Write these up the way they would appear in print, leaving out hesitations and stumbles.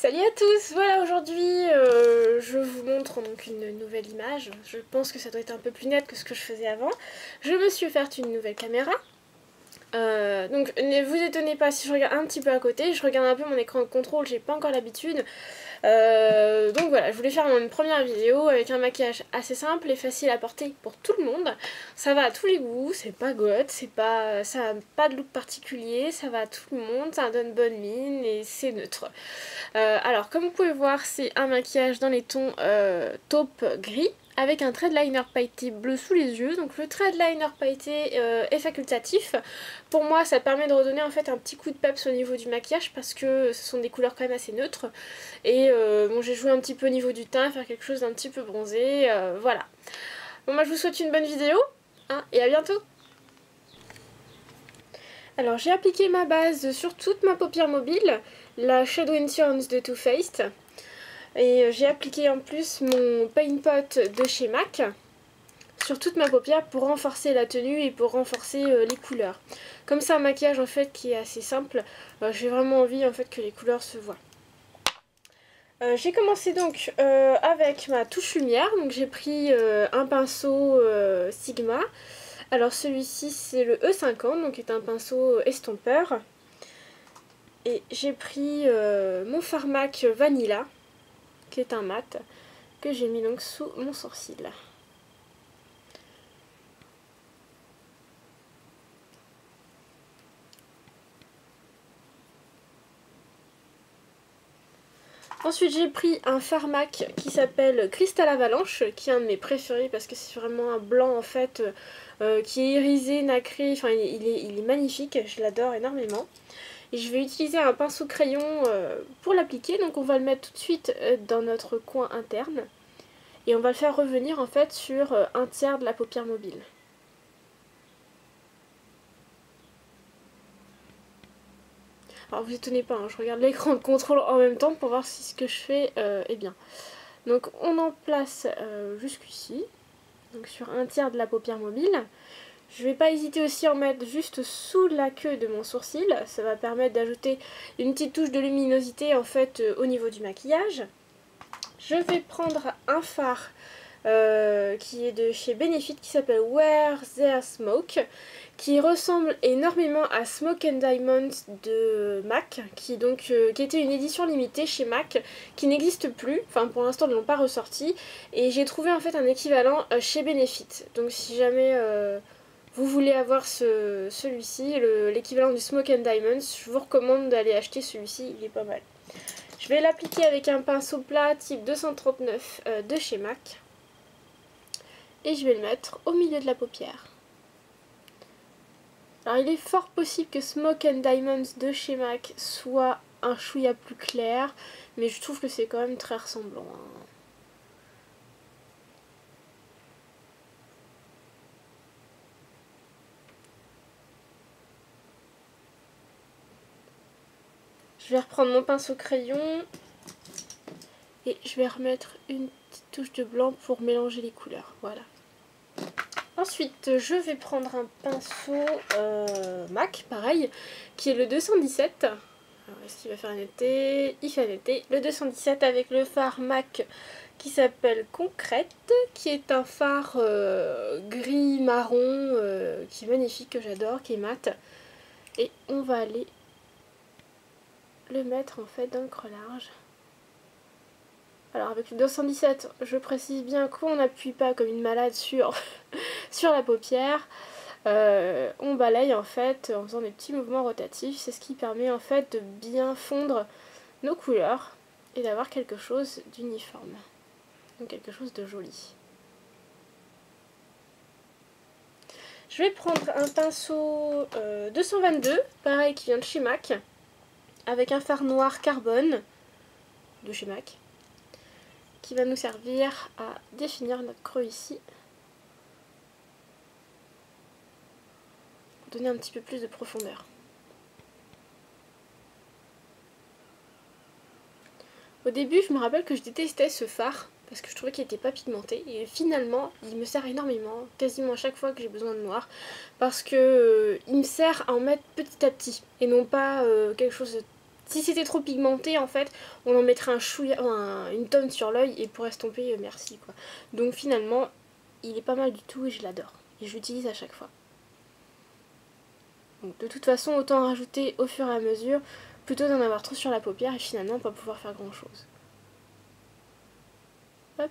Salut à tous, voilà aujourd'hui je vous montre donc une nouvelle image. Je pense que ça doit être un peu plus net que ce que je faisais avant. Je me suis offert une nouvelle caméra. Donc ne vous étonnez pas si je regarde un petit peu à côté, je regarde un peu mon écran de contrôle, j'ai pas encore l'habitude. Donc voilà, je voulais faire une première vidéo avec un maquillage assez simple et facile à porter pour tout le monde. Ça va à tous les goûts, c'est pas goth, ça n'a pas de look particulier, ça va à tout le monde, ça donne bonne mine et c'est neutre. Alors comme vous pouvez voir, c'est un maquillage dans les tons taupe gris avec un threadliner pailleté bleu sous les yeux. Donc le threadliner pailleté est facultatif. Pour moi ça permet de redonner en fait un petit coup de peps au niveau du maquillage parce que ce sont des couleurs quand même assez neutres. Et bon, j'ai joué un petit peu au niveau du teint, faire quelque chose d'un petit peu bronzé, voilà. Bon moi je vous souhaite une bonne vidéo hein, et à bientôt. Alors j'ai appliqué ma base sur toute ma paupière mobile, la Shadow Insurance de Too Faced. Et j'ai appliqué en plus mon Paint Pot de chez MAC sur toute ma paupière pour renforcer la tenue et pour renforcer les couleurs. Comme c'est un maquillage en fait qui est assez simple, j'ai vraiment envie en fait que les couleurs se voient. J'ai commencé donc avec ma touche lumière, donc j'ai pris un pinceau Sigma. Alors celui-ci c'est le E50, donc est un pinceau estompeur. Et j'ai pris mon fard MAC Vanilla, qui est un mat, que j'ai mis donc sous mon sourcil. Ensuite j'ai pris un fard MAC qui s'appelle Crystal Avalanche, qui est un de mes préférés parce que c'est vraiment un blanc en fait qui est irisé, nacré, enfin il est magnifique, je l'adore énormément. Et je vais utiliser un pinceau crayon pour l'appliquer, donc on va le mettre tout de suite dans notre coin interne. Et on va le faire revenir en fait sur un tiers de la paupière mobile. Alors vous étonnez pas, hein, je regarde l'écran de contrôle en même temps pour voir si ce que je fais est bien. Donc on en place jusqu'ici, donc sur un tiers de la paupière mobile. Je vais pas hésiter aussi à en mettre juste sous la queue de mon sourcil, ça va permettre d'ajouter une petite touche de luminosité en fait au niveau du maquillage. Je vais prendre un fard qui est de chez Benefit qui s'appelle Where There's Smoke, qui ressemble énormément à Smoke and Diamonds de MAC, qui était une édition limitée chez MAC, qui n'existe plus, enfin pour l'instant ils ne l'ont pas ressorti, et j'ai trouvé en fait un équivalent chez Benefit. Donc si jamais vous voulez avoir celui-ci, l'équivalent du Smoke and Diamonds, je vous recommande d'aller acheter celui-ci, il est pas mal. Je vais l'appliquer avec un pinceau plat type 239 de chez MAC. Et je vais le mettre au milieu de la paupière. Alors il est fort possible que Smoke and Diamonds de chez MAC soit un chouïa plus clair, mais je trouve que c'est quand même très ressemblant. Je vais reprendre mon pinceau crayon et je vais remettre une petite touche de blanc pour mélanger les couleurs. Voilà. Ensuite, je vais prendre un pinceau MAC, pareil, qui est le 217. Alors, est-ce qu'il va faire un été? Il fait un été. Le 217 avec le fard MAC qui s'appelle Concrète, qui est un fard gris-marron qui est magnifique, que j'adore, qui est mat. Et on va aller le mettre en fait dans le creux large. Alors avec le 217, je précise bien qu'on n'appuie pas comme une malade sur la paupière. On balaye en fait en faisant des petits mouvements rotatifs. C'est ce qui permet en fait de bien fondre nos couleurs et d'avoir quelque chose d'uniforme. Donc quelque chose de joli. Je vais prendre un pinceau 222, pareil qui vient de chez MAC, avec un fard noir carbone de chez MAC, qui va nous servir à définir notre creux ici. Pour donner un petit peu plus de profondeur. Au début, je me rappelle que je détestais ce fard, parce que je trouvais qu'il n'était pas pigmenté, et finalement, il me sert énormément, quasiment à chaque fois que j'ai besoin de noir, parce que il me sert à en mettre petit à petit, et non pas quelque chose de Si c'était trop pigmenté, en fait, on en mettrait une tonne sur l'œil et pour estomper, merci quoi. Donc finalement, il est pas mal du tout et je l'adore. Et je l'utilise à chaque fois. Donc, de toute façon, autant en rajouter au fur et à mesure, plutôt d'en avoir trop sur la paupière et finalement pas pouvoir faire grand chose. Hop.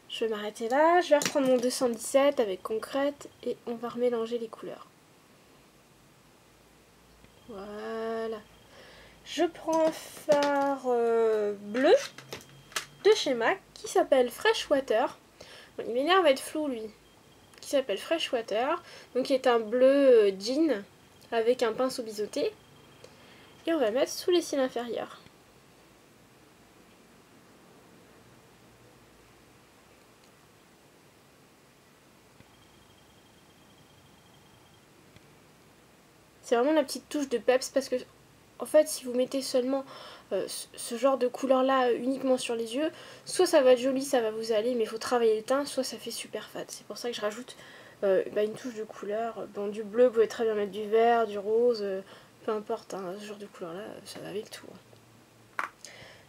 Je vais m'arrêter là, je vais reprendre mon 217 avec concrète et on va remélanger les couleurs. Voilà. Je prends un fard bleu de chez MAC qui s'appelle Freshwater. Bon, il m'énerve à être flou lui. Qui s'appelle Freshwater. Donc qui est un bleu jean avec un pinceau biseauté. Et on va le mettre sous les cils inférieurs. C'est vraiment la petite touche de peps parce que en fait si vous mettez seulement ce genre de couleur là uniquement sur les yeux, soit ça va être joli, ça va vous aller, mais il faut travailler le teint, soit ça fait super fade. C'est pour ça que je rajoute une touche de couleur. Bon, du bleu, vous pouvez très bien mettre du vert, du rose, peu importe, hein, ce genre de couleur là, ça va avec tout.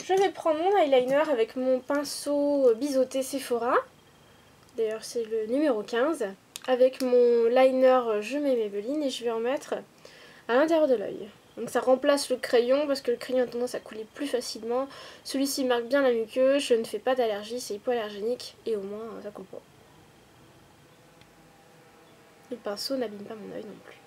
Je vais prendre mon eyeliner avec mon pinceau biseauté Sephora. D'ailleurs c'est le numéro 15. Avec mon liner Je mets Maybelline et je vais en mettre à l'intérieur de l'œil. Donc ça remplace le crayon parce que le crayon a tendance à couler plus facilement. Celui-ci marque bien la muqueuse, je ne fais pas d'allergie, c'est hypoallergénique et au moins ça coule pas. Le pinceau n'abîme pas mon œil non plus.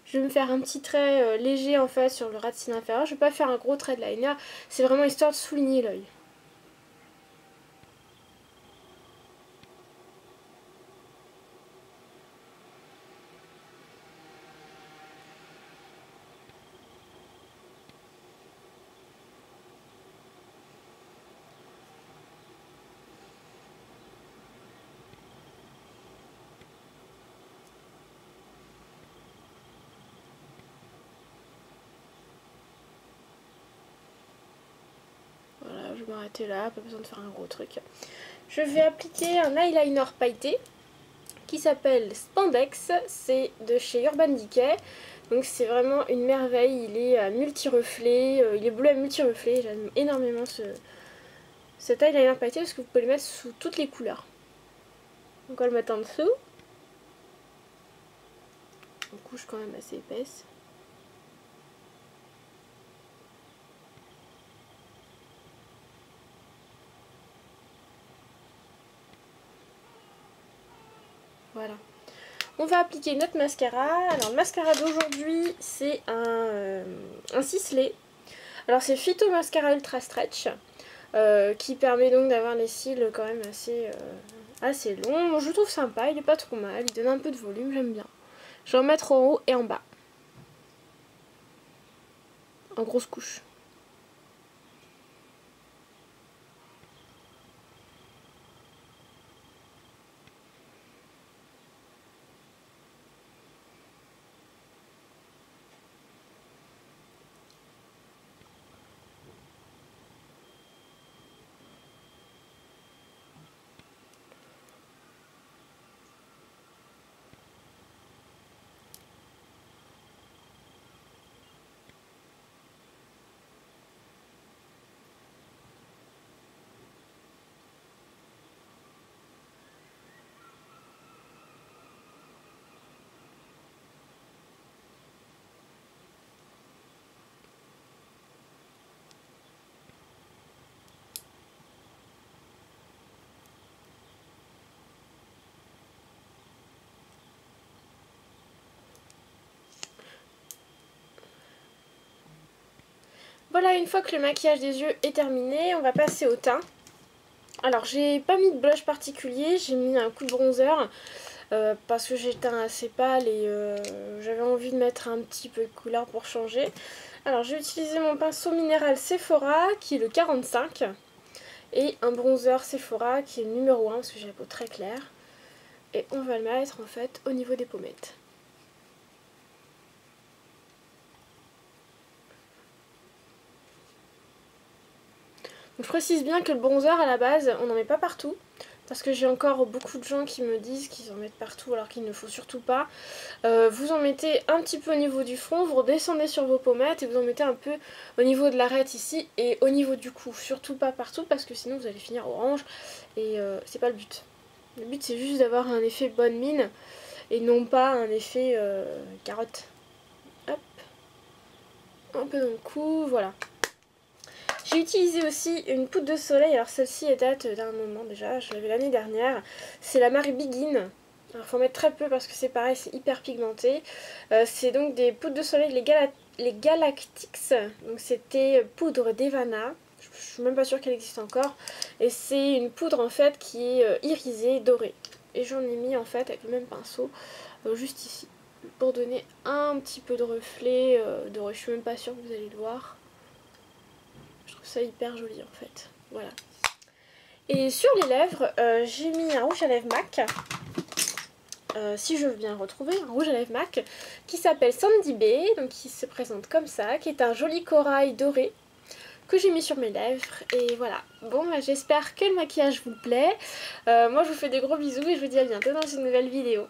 Je vais me faire un petit trait léger en fait sur le ras de cils inférieur. Je ne vais pas faire un gros trait de liner, c'est vraiment histoire de souligner l'œil. Je vais m'arrêter là, pas besoin de faire un gros truc. Je vais appliquer un eyeliner pailleté qui s'appelle Spandex, c'est de chez Urban Decay. Donc c'est vraiment une merveille, il est à multi-reflet, il est bleu à multi-reflet, j'aime énormément cet eyeliner pailleté parce que vous pouvez le mettre sous toutes les couleurs. Donc on va le mettre en dessous. Une couche quand même assez épaisse. Voilà. On va appliquer notre mascara. Alors le mascara d'aujourd'hui c'est un ciselé. Alors c'est Phyto Mascara Ultra Stretch qui permet donc d'avoir les cils quand même assez longs. Bon, je le trouve sympa, il est pas trop mal, il donne un peu de volume, j'aime bien. Je vais en mettre en haut et en bas. En grosse couche. Voilà, une fois que le maquillage des yeux est terminé, on va passer au teint. Alors j'ai pas mis de blush particulier, j'ai mis un coup de bronzer parce que j'ai le teint assez pâle et j'avais envie de mettre un petit peu de couleur pour changer. Alors j'ai utilisé mon pinceau minéral Sephora qui est le 45 et un bronzer Sephora qui est le numéro 1 parce que j'ai la peau très claire. Et on va le mettre en fait au niveau des pommettes. Donc je précise bien que le bronzer à la base on n'en met pas partout parce que j'ai encore beaucoup de gens qui me disent qu'ils en mettent partout alors qu'il ne faut surtout pas. Vous en mettez un petit peu au niveau du front, vous redescendez sur vos pommettes et vous en mettez un peu au niveau de l'arête ici et au niveau du cou. Surtout pas partout parce que sinon vous allez finir orange et c'est pas le but. Le but c'est juste d'avoir un effet bonne mine et non pas un effet carotte. Hop, un peu dans le cou, voilà. J'ai utilisé aussi une poudre de soleil, alors celle-ci elle date d'un moment déjà, je l'avais l'année dernière. C'est la Marie Begin. Alors il faut en mettre très peu parce que c'est pareil, c'est hyper pigmenté. C'est donc des poudres de soleil, les Galactics. Donc c'était poudre d'Evana. Je suis même pas sûre qu'elle existe encore. Et c'est une poudre en fait qui est irisée, dorée. Et j'en ai mis en fait avec le même pinceau, juste ici. Pour donner un petit peu de reflet doré. Je suis même pas sûre que vous allez le voir. Je trouve ça hyper joli en fait. Voilà. Et sur les lèvres, j'ai mis un rouge à lèvres MAC. Si je veux bien retrouver, un rouge à lèvres MAC qui s'appelle Sandy Bay, donc qui se présente comme ça, qui est un joli corail doré que j'ai mis sur mes lèvres. Et voilà. Bon, bah, j'espère que le maquillage vous plaît. Moi, je vous fais des gros bisous et je vous dis à bientôt dans une nouvelle vidéo.